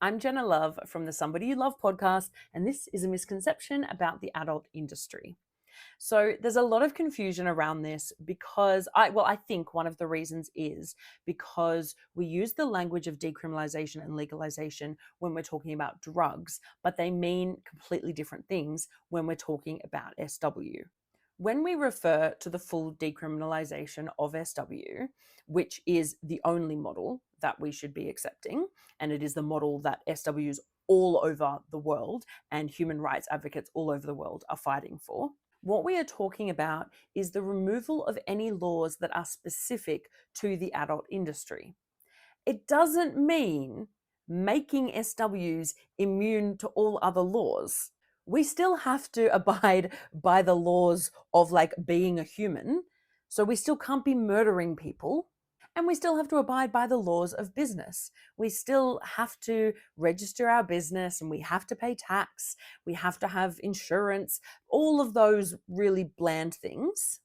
I'm Jenna Love from the Somebody You Love podcast, and this is a misconception about the adult industry. So there's a lot of confusion around this because I think one of the reasons is because we use the language of decriminalization and legalization when we're talking about drugs, but they mean completely different things when we're talking about SW. When we refer to the full decriminalization of SW, which is the only model that we should be accepting, and it is the model that SWs all over the world and human rights advocates all over the world are fighting for, what we are talking about is the removal of any laws that are specific to the adult industry. It doesn't mean making SWs immune to all other laws. We still have to abide by the laws of like being a human. So we still can't be murdering people. And we still have to abide by the laws of business. We still have to register our business and we have to pay tax. We have to have insurance, all of those really bland things.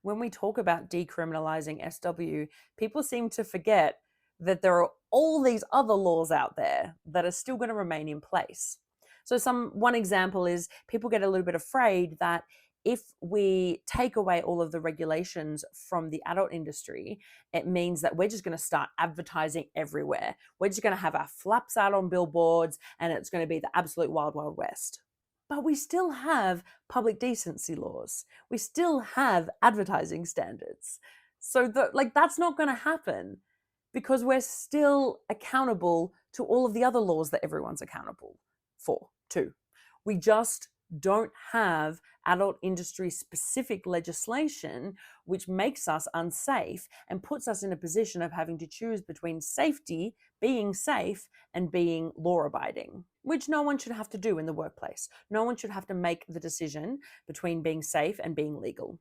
When we talk about decriminalizing SW, people seem to forget that there are all these other laws out there that are still going to remain in place. So one example is people get a little bit afraid that if we take away all of the regulations from the adult industry, it means that we're just going to start advertising everywhere. We're just going to have our flaps out on billboards and it's going to be the absolute wild, wild west. But we still have public decency laws. We still have advertising standards. So that's not going to happen because we're still accountable to all of the other laws that everyone's accountable for too. We just don't have adult industry specific legislation which makes us unsafe and puts us in a position of having to choose between safety, being safe, and being law abiding, which no one should have to do in the workplace. No one should have to make the decision between being safe and being legal.